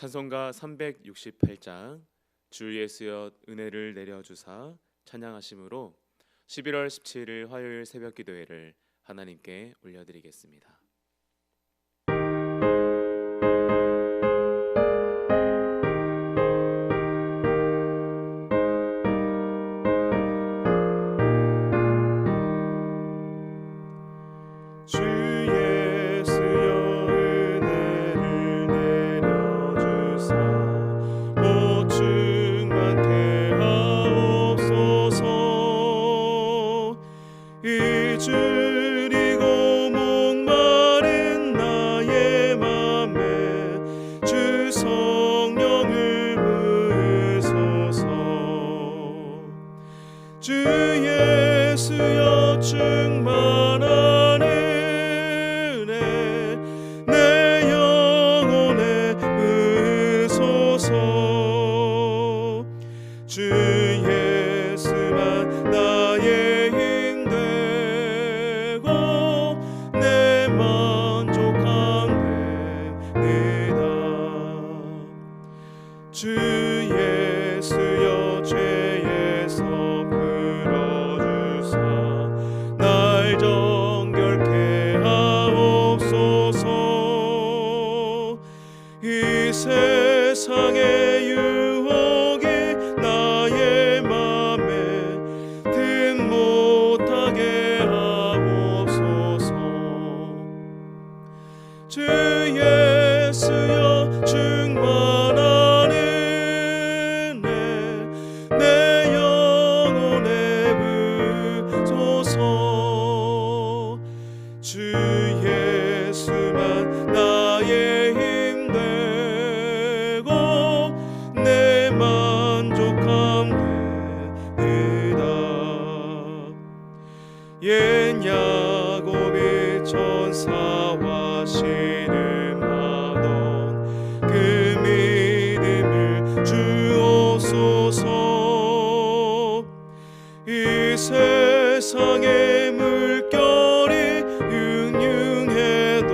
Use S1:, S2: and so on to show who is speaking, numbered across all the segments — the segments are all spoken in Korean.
S1: 찬송가 368장 주 예수여 은혜를 내려주사 찬양하심으로 11월 17일 화요일 새벽 기도회를 하나님께 올려드리겠습니다.
S2: 주 예수여 충만한 은혜 내 영혼에 부으소서. 주 예수만 나의 힘 되고 내 만족함 됩니다. 주 예수여 죄에서 날 정결케 하옵소서. 이 세상의 유혹이 나의 맘에 든 못하게 하옵소서. 주 예수여 충만한 은혜 내 영혼에 부소서. 주 예수만 나의 힘 되고 내 만족함 됩니다. 옛 야곱이 천사와 씨름하던 그 믿음을 주옵소서. 이 세상의 물결이 흉흉해도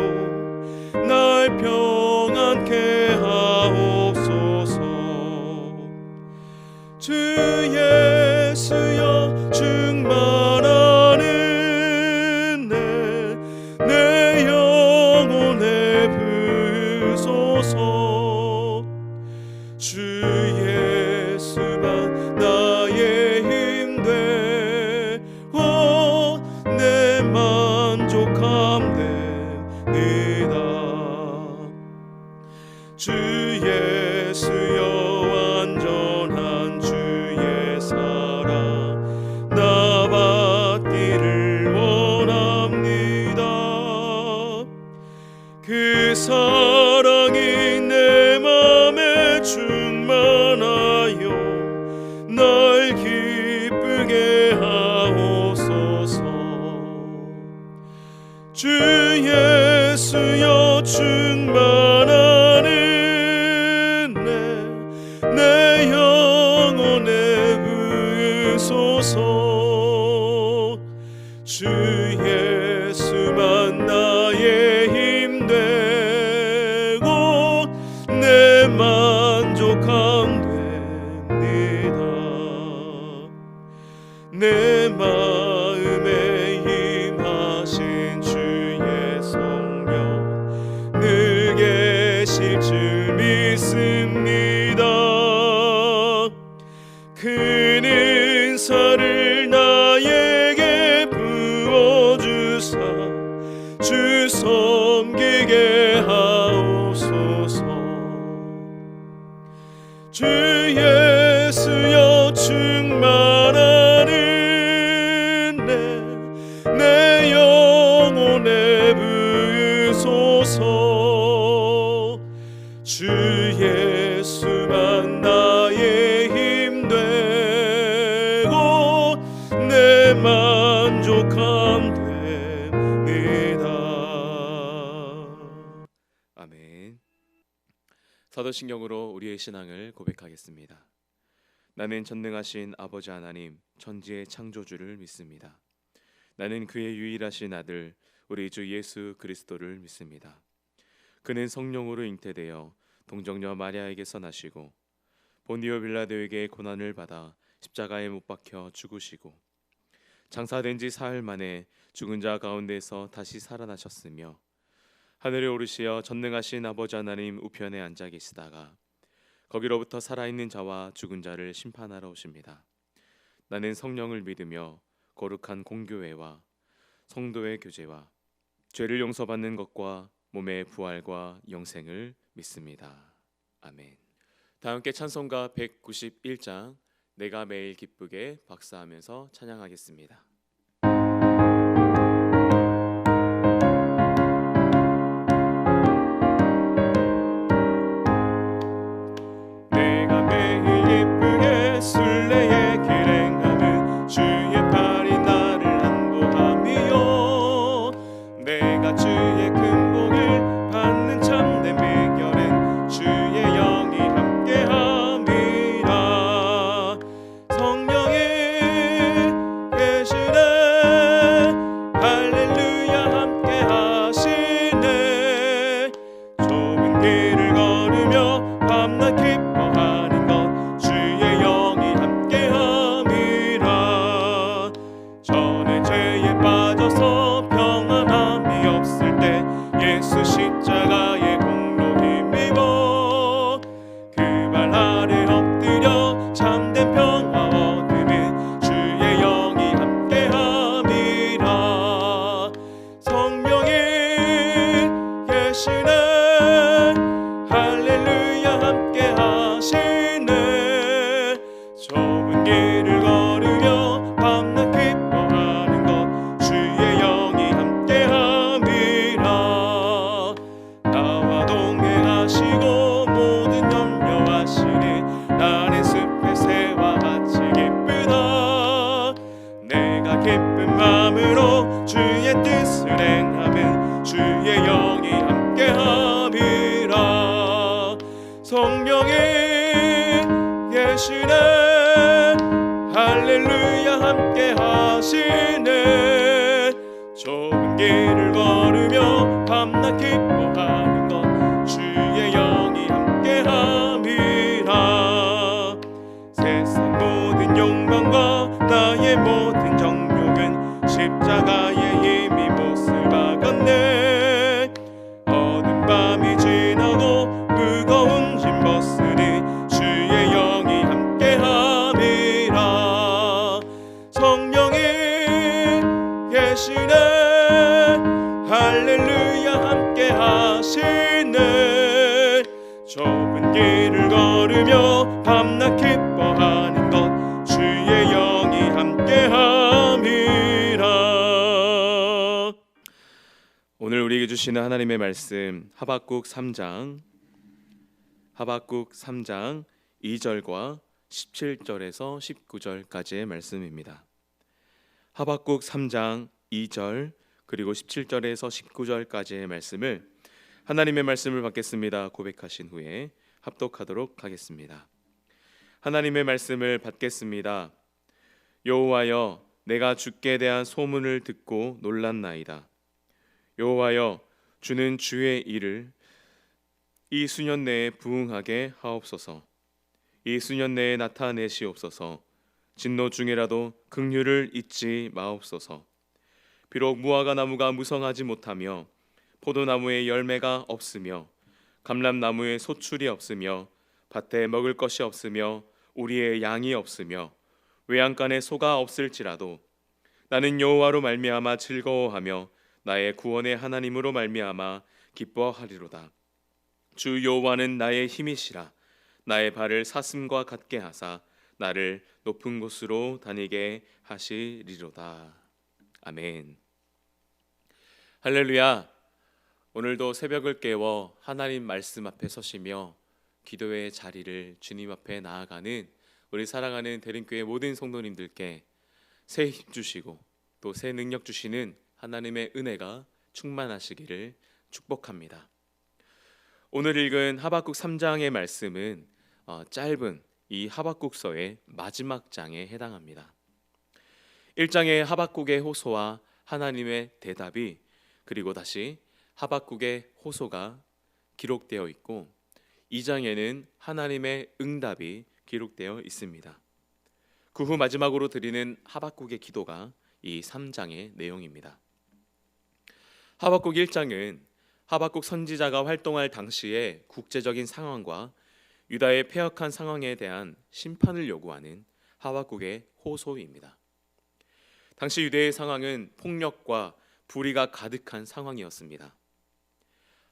S2: 날 평안케 하옵소서. 주 예수여 충만한 은혜 내 영혼에 부으소서. 주 예수만 나의 힘 되고 내 만족함 됩니다. 주 예수여 완전한 주의 사랑 나 받기를 원합니다. 그 사랑이 내 맘에 충만하여 날 기쁘게 하옵소서. 주 예수여 충만한 은혜 내 영혼에 부으소서. 주 예수만 나의 힘 되고 내 만족함 됩니다. 내 마음에 임하신 주의 성령 늘 계실 줄 믿습니다. 큰 은사를 나에게 부어주사 주 섬기게 하옵소서. 주 예수여 충만한 은혜 내 영혼에 부으소서. 주 예수만 나의 힘 되고 내 만족함 됩니다.
S1: 아멘. 사도신경으로 우리의 신앙을 고백하겠습니다. 나는 전능하신 아버지 하나님 천지의 창조주를 믿습니다. 나는 그의 유일하신 아들 우리 주 예수 그리스도를 믿습니다. 그는 성령으로 잉태되어 동정녀 마리아에게서 나시고 본디오 빌라도에게 고난을 받아 십자가에 못 박혀 죽으시고 장사된 지 사흘 만에 죽은 자 가운데서 다시 살아나셨으며 하늘에 오르시어 전능하신 아버지 하나님 우편에 앉아 계시다가 거기로부터 살아있는 자와 죽은 자를 심판하러 오십니다. 나는 성령을 믿으며 거룩한 공교회와 성도의 교제와 죄를 용서받는 것과 몸의 부활과 영생을 믿습니다. 아멘. 다 함께 찬송가 191장 내가 매일 기쁘게 박수하면서 찬양하겠습니다.
S2: 내가 매일 기쁘게 순례의 길 행하며 주의 팔이 나를 안보하며 내가 주의 큰 복을 받는 참된 비결은 주의 영이 함께함이라. 성령이 계시네 할렐루야 함께하시네. 좁은 길을 걸으며 밤낮 기뻐하는 것 주의 영이 함께함이라. 전에 죄에 빠져서 평안함이 없을 때 예수 십자가의 공로 힘입어 그 발 아래 엎드려 참된 평화 얻으면 주의 영이 함께함이라. 성령이 계시네 할렐루야 함께하시네. 좁은 길을 걸으며 밤낮 기뻐하는 것 주의 영이 함께함이라. 나와 동행하시고 모든 염려하시니 나는 숲의 새와 같이 기쁘다. 내가 기쁜 마음으로 주의 뜻을 행하면 주의 영이 함께함이라. 성령이 계시네 할렐루야 함께하시네. 좁은 길을 걸으며 밤낮 기뻐하는 것 주의 영이 함께함이라. 세상 모든 욕망과 나의 모든 정욕은 십자가에 이미 못을 박았네. 어두운 밤이 지나고 무거운 짐 벗으니 주의 영이 함께함이라. 성령이 계시네 할렐루야 함께하시네. 좁은 길을 걸으며 밤낮 기뻐하는 것 주의 영이 함께함이라.
S1: 오늘 우리에게 주시는 하나님의 말씀 하박국 3장 2절과 17절에서 19절까지의 말씀입니다. 하박국 3장 2절 그리고 17절에서 19절까지의 말씀을 하나님의 말씀을 받겠습니다 고백하신 후에 합독하도록 하겠습니다. 하나님의 말씀을 받겠습니다. 여호와여, 내가 주께 대한 소문을 듣고 놀랐나이다. 여호와여, 주는 주의 일을 이 수년 내에 부응하게 하옵소서. 이 수년 내에 나타내시옵소서. 진노 중에라도 긍휼을 잊지 마옵소서. 비록 무화과 나무가 무성하지 못하며 포도나무에 열매가 없으며 감람나무에 소출이 없으며 밭에 먹을 것이 없으며 우리의 양이 없으며 외양간에 소가 없을지라도 나는 여호와로 말미암아 즐거워하며 나의 구원의 하나님으로 말미암아 기뻐하리로다. 주 여호와는 나의 힘이시라. 나의 발을 사슴과 같게 하사 나를 높은 곳으로 다니게 하시리로다. 아멘. 할렐루야. 오늘도 새벽을 깨워 하나님 말씀 앞에 서시며 기도의 자리를 주님 앞에 나아가는 우리 사랑하는 대림교회 모든 성도님들께 새 힘 주시고 또 새 능력 주시는 하나님의 은혜가 충만하시기를 축복합니다. 오늘 읽은 하박국 3장의 말씀은 짧은 이 하박국서의 마지막 장에 해당합니다. 1장의 하박국의 호소와 하나님의 대답이 그리고 다시 하박국의 호소가 기록되어 있고 2장에는 하나님의 응답이 기록되어 있습니다. 그 후 마지막으로 드리는 하박국의 기도가 이 3장의 내용입니다. 하박국 1장은 하박국 선지자가 활동할 당시의 국제적인 상황과 유다의 패역한 상황에 대한 심판을 요구하는 하박국의 호소입니다. 당시 유대의 상황은 폭력과 불의가 가득한 상황이었습니다.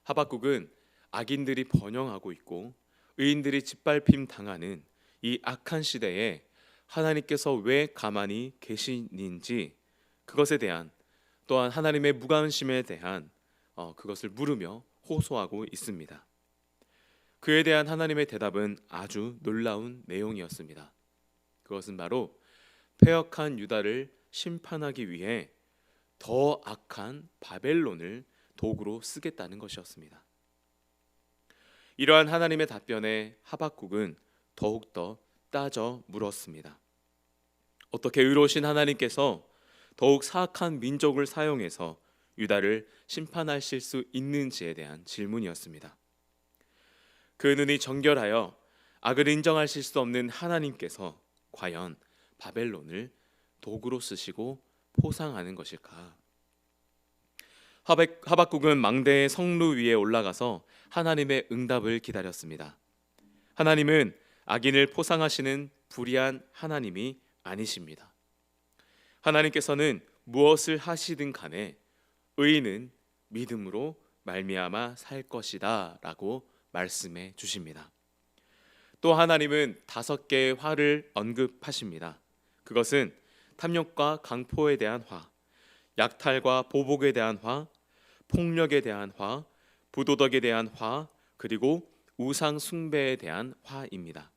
S1: 하박국은 악인들이 번영하고 있고 의인들이 짓밟힘 당하는 이 악한 시대에 하나님께서 왜 가만히 계시는지 그것에 대한, 또한 하나님의 무관심에 대한 그것을 물으며 호소하고 있습니다. 그에 대한 하나님의 대답은 아주 놀라운 내용이었습니다. 그것은 바로 패역한 유다를 심판하기 위해 더 악한 바벨론을 도구로 쓰겠다는 것이었습니다. 이러한 하나님의 답변에 하박국은 더욱더 따져 물었습니다. 어떻게 의로우신 하나님께서 더욱 사악한 민족을 사용해서 유다를 심판하실 수 있는지에 대한 질문이었습니다. 그 눈이 정결하여 악을 인정하실 수 없는 하나님께서 과연 바벨론을 도구로 쓰시고 포상하는 것일까? 하박국은 망대의 성루 위에 올라가서 하나님의 응답을 기다렸습니다. 하나님은 악인을 포상하시는 불의한 하나님이 아니십니다. 하나님께서는 무엇을 하시든 간에 의인은 믿음으로 말미암아 살 것이다 라고 말씀해 주십니다. 또 하나님은 5개의 화를 언급하십니다. 그것은 탐욕과 강포에 대한 화, 약탈과 보복에 대한 화, 폭력에 대한 화, 부도덕에 대한 화, 그리고 우상 숭배에 대한 화입니다.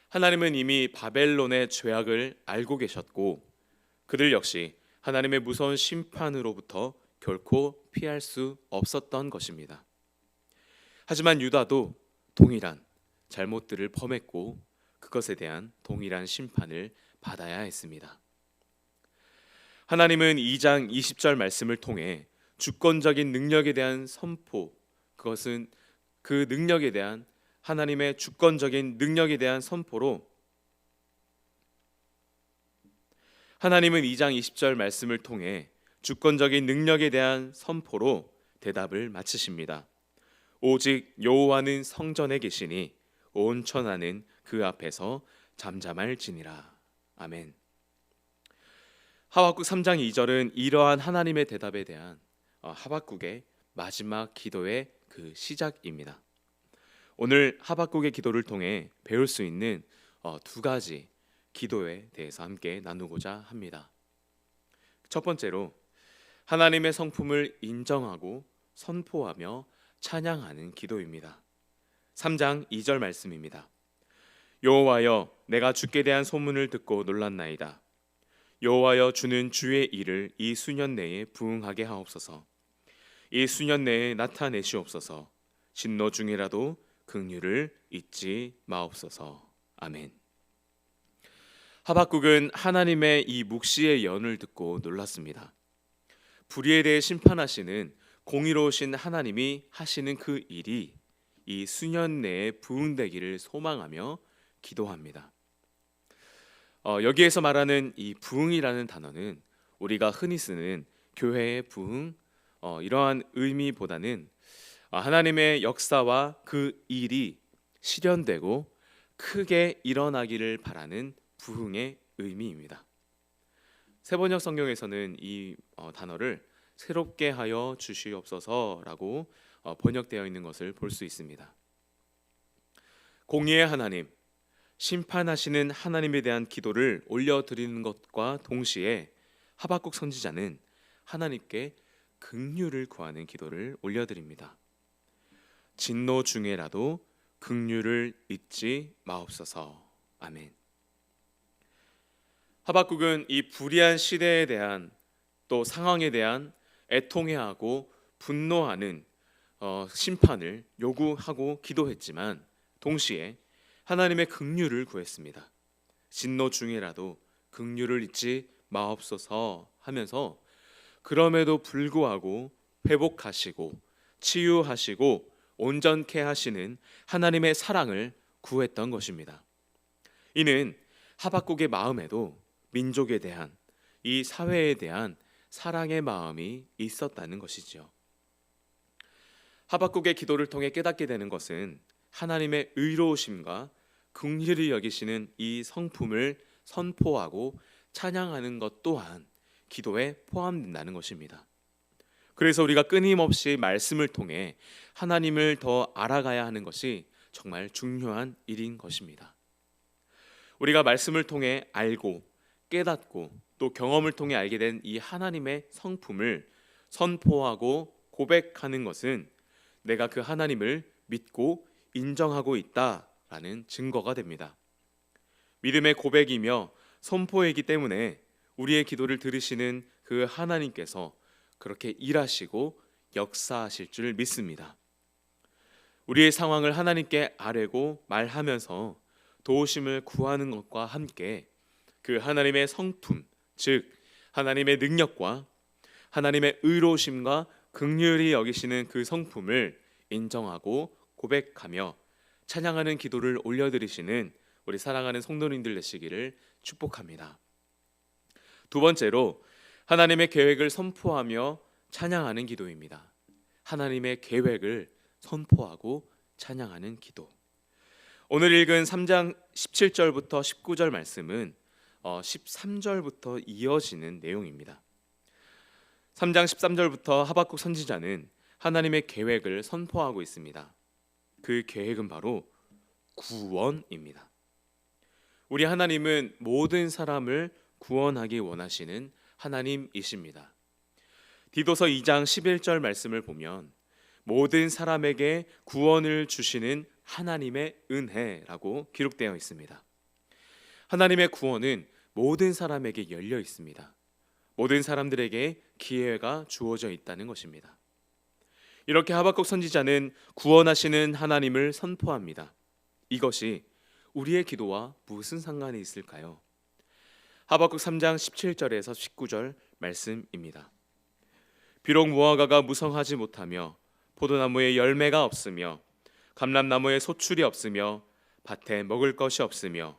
S1: 하나님은 이미 바벨론의 죄악을 알고 계셨고 그들 역시 하나님의 무서운 심판으로부터 결코 피할 수 없었던 것입니다. 하지만 유다도 동일한 잘못들을 범했고 그것에 대한 동일한 심판을 받아야 했습니다. 하나님은 2장 20절 말씀을 통해 주권적인 능력에 대한 선포, 그것은 그 능력에 대한 하나님의 주권적인 능력에 대한 선포로 하나님은 2장 20절 말씀을 통해 주권적인 능력에 대한 선포로 대답을 마치십니다. 오직 여호와는 성전에 계시니 온 천하는 그 앞에서 잠잠할지니라. 아멘. 하박국 3장 2절은 이러한 하나님의 대답에 대한 하박국의 마지막 기도의 그 시작입니다. 오늘 하박국의 기도를 통해 배울 수 있는 2가지 기도에 대해서 함께 나누고자 합니다. 첫 번째로 하나님의 성품을 인정하고 선포하며 찬양하는 기도입니다. 3장 2절 말씀입니다. 여호와여, 내가 주께 대한 소문을 듣고 놀랐나이다. 여호와여, 주는 주의 일을 이 수년 내에 부응하게 하옵소서. 이 수년 내에 나타내시옵소서. 진노 중이라도 긍휼을 잊지 마옵소서. 아멘. 하박국은 하나님의 이 묵시의 연을 듣고 놀랐습니다. 불의에 대해 심판하시는 공의로우신 하나님이 하시는 그 일이 이 수년 내에 부응되기를 소망하며 기도합니다. 여기에서 말하는 이 부응이라는 단어는 우리가 흔히 쓰는 교회의 부응, 이러한 의미보다는 하나님의 역사와 그 일이 실현되고 크게 일어나기를 바라는 부흥의 의미입니다. 세번역 성경에서는 이 단어를 새롭게 하여 주시옵소서라고 번역되어 있는 것을 볼 수 있습니다. 공의의 하나님, 심판하시는 하나님에 대한 기도를 올려드리는 것과 동시에 하박국 선지자는 하나님께 긍휼을 구하는 기도를 올려드립니다. 진노 중에라도 긍휼을 잊지 마옵소서. 아멘. 하박국은 이 불의한 시대에 대한 또 상황에 대한 애통해하고 분노하는 심판을 요구하고 기도했지만 동시에 하나님의 긍휼을 구했습니다. 진노 중에라도 긍휼을 잊지 마옵소서 하면서 그럼에도 불구하고 회복하시고 치유하시고 온전케 하시는 하나님의 사랑을 구했던 것입니다. 이는 하박국의 마음에도 민족에 대한, 이 사회에 대한 사랑의 마음이 있었다는 것이지요. 하박국의 기도를 통해 깨닫게 되는 것은 하나님의 의로우심과 긍휼히 여기시는 이 성품을 선포하고 찬양하는 것 또한 기도에 포함된다는 것입니다. 그래서 우리가 끊임없이 말씀을 통해 하나님을 더 알아가야 하는 것이 정말 중요한 일인 것입니다. 우리가 말씀을 통해 알고 깨닫고 또 경험을 통해 알게 된 이 하나님의 성품을 선포하고 고백하는 것은 내가 그 하나님을 믿고 인정하고 있다라는 증거가 됩니다. 믿음의 고백이며 선포이기 때문에 우리의 기도를 들으시는 그 하나님께서 그렇게 일하시고 역사하실 줄 믿습니다. 우리의 상황을 하나님께 아뢰고 말하면서 도우심을 구하는 것과 함께 그 하나님의 성품, 즉 하나님의 능력과 하나님의 의로우심과 긍휼히 여기시는 그 성품을 인정하고 고백하며 찬양하는 기도를 올려드리시는 우리 사랑하는 성도님들 되시기를 축복합니다. 두 번째로 하나님의 계획을 선포하며 찬양하는 기도입니다. 하나님의 계획을 선포하고 찬양하는 기도. 오늘 읽은 3장 17절부터 19절 말씀은 13절부터 이어지는 내용입니다. 3장 13절부터 하박국 선지자는 하나님의 계획을 선포하고 있습니다. 그 계획은 바로 구원입니다. 우리 하나님은 모든 사람을 구원하기 원하시는 하나님이십니다. 디도서 2장 11절 말씀을 보면 모든 사람에게 구원을 주시는 하나님의 은혜라고 기록되어 있습니다. 하나님의 구원은 모든 사람에게 열려 있습니다. 모든 사람들에게 기회가 주어져 있다는 것입니다. 이렇게 하박국 선지자는 구원하시는 하나님을 선포합니다. 이것이 우리의 기도와 무슨 상관이 있을까요? 하박국 3장 17절에서 19절 말씀입니다. 비록 무화과가 무성하지 못하며 포도나무에 열매가 없으며 감람나무에 소출이 없으며 밭에 먹을 것이 없으며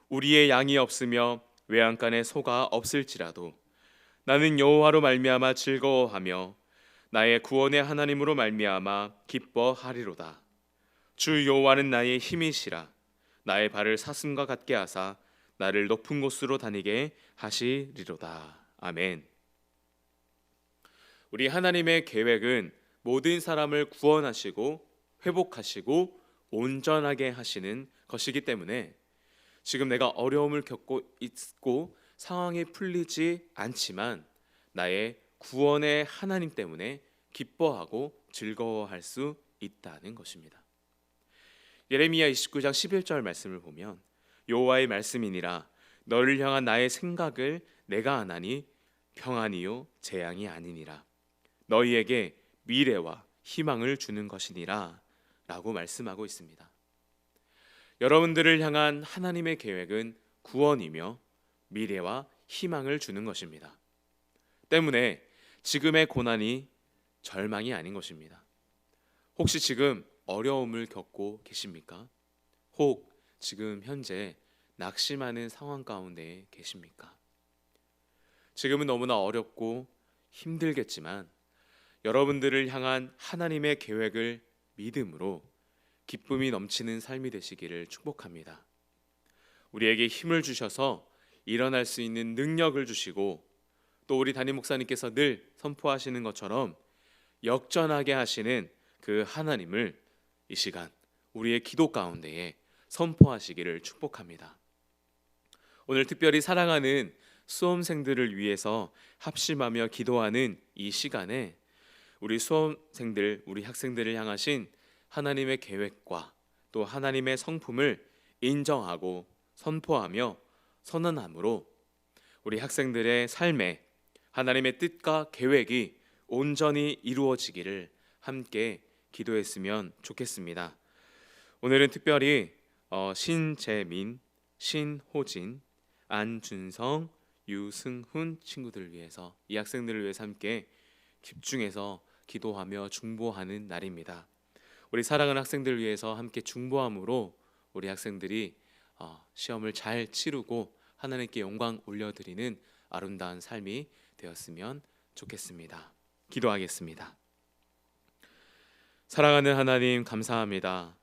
S1: 우리의 양이 없으며 외양간에 소가 없을지라도 나는 여호와로 말미암아 즐거워하며 나의 구원의 하나님으로 말미암아 기뻐하리로다. 주 여호와는 나의 힘이시라. 나의 발을 사슴과 같게 하사 나를 높은 곳으로 다니게 하시리로다. 아멘. 우리 하나님의 계획은 모든 사람을 구원하시고 회복하시고 온전하게 하시는 것이기 때문에 지금 내가 어려움을 겪고 있고 상황이 풀리지 않지만 나의 구원의 하나님 때문에 기뻐하고 즐거워할 수 있다는 것입니다. 예레미야 29장 11절 말씀을 보면 여호와의 말씀이니라 너를 향한 나의 생각을 내가 아나니 평안이요 재앙이 아니니라 너희에게 미래와 희망을 주는 것이니라 라고 말씀하고 있습니다. 여러분들을 향한 하나님의 계획은 구원이며 미래와 희망을 주는 것입니다. 때문에 지금의 고난이 절망이 아닌 것입니다. 혹시 지금 어려움을 겪고 계십니까? 혹 지금 현재 낙심하는 상황 가운데 계십니까? 지금은 너무나 어렵고 힘들겠지만 여러분들을 향한 하나님의 계획을 믿음으로 기쁨이 넘치는 삶이 되시기를 축복합니다. 우리에게 힘을 주셔서 일어날 수 있는 능력을 주시고 또 우리 담임 목사님께서 늘 선포하시는 것처럼 역전하게 하시는 그 하나님을 이 시간 우리의 기도 가운데에 선포하시기를 축복합니다. 오늘 특별히 사랑하는 수험생들을 위해서 합심하며 기도하는 이 시간에 우리 수험생들, 우리 학생들을 향하신 하나님의 계획과 또 하나님의 성품을 인정하고 선포하며 선언함으로 우리 학생들의 삶에 하나님의 뜻과 계획이 온전히 이루어지기를 함께 기도했으면 좋겠습니다. 오늘은 특별히 신재민, 신호진, 안준성, 유승훈 친구들을 위해서 이 학생들을 위해서 함께 집중해서 기도하며 중보하는 날입니다. 우리 사랑하는 학생들을 위해서 함께 중보함으로 우리 학생들이 시험을 잘 치르고 하나님께 영광 올려드리는 아름다운 삶이 되었으면 좋겠습니다. 기도하겠습니다. 사랑하는 하나님, 감사합니다.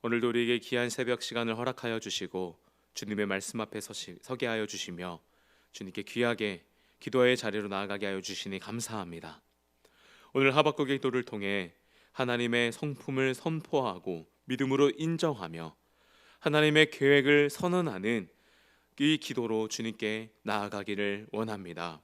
S1: 오늘도 우리에게 귀한 새벽 시간을 허락하여 주시고 주님의 말씀 앞에 서게 하여 주시며 주님께 귀하게 기도의 자리로 나아가게 하여 주시니 감사합니다. 오늘 하박국의 기도를 통해 하나님의 성품을 선포하고 믿음으로 인정하며 하나님의 계획을 선언하는 이 기도로 주님께 나아가기를 원합니다.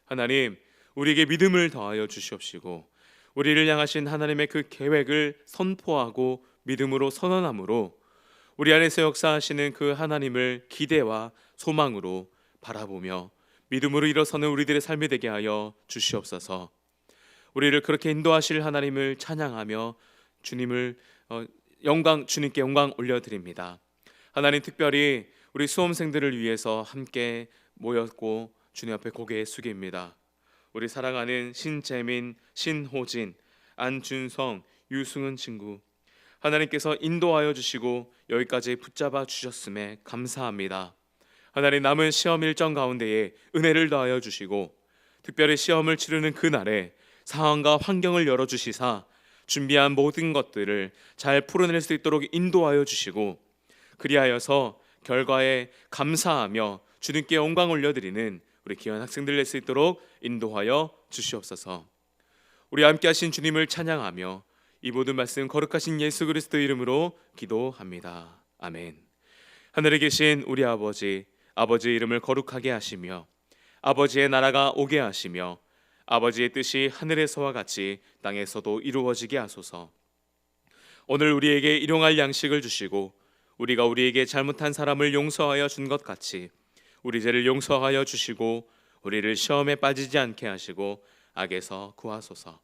S1: 하나님, 우리에게 믿음을 더하여 주시옵시고 우리를 향하신 하나님의 그 계획을 선포하고 믿음으로 선언함으로 우리 안에서 역사하시는 그 하나님을 기대와 소망으로 바라보며 믿음으로 일어서는 우리들의 삶이 되게 하여 주시옵소서. 우리를 그렇게 인도하실 하나님을 찬양하며 주님께 영광 올려드립니다. 하나님, 특별히 우리 수험생들을 위해서 함께 모였고 주님 앞에 고개 숙입니다. 우리 사랑하는 신재민, 신호진, 안준성, 유승은 친구, 하나님께서 인도하여 주시고 여기까지 붙잡아 주셨음에 감사합니다. 하나님, 남은 시험 일정 가운데에 은혜를 더하여 주시고 특별히 시험을 치르는 그날에 상황과 환경을 열어주시사 준비한 모든 것들을 잘 풀어낼 수 있도록 인도하여 주시고 그리하여서 결과에 감사하며 주님께 영광 올려드리는 우리 귀한 학생들 될 수 있도록 인도하여 주시옵소서. 우리 함께 하신 주님을 찬양하며 이 모든 말씀 거룩하신 예수 그리스도 이름으로 기도합니다. 아멘. 하늘에 계신 우리 아버지, 아버지의 이름을 거룩하게 하시며 아버지의 나라가 오게 하시며 아버지의 뜻이 하늘에서와 같이 땅에서도 이루어지게 하소서. 오늘 우리에게 일용할 양식을 주시고 우리가 우리에게 잘못한 사람을 용서하여 준 것 같이 우리 죄를 용서하여 주시고 우리를 시험에 빠지지 않게 하시고 악에서 구하소서.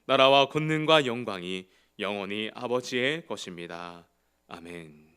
S1: 나라와 권능과 영광이 영원히 아버지의 것입니다. 아멘.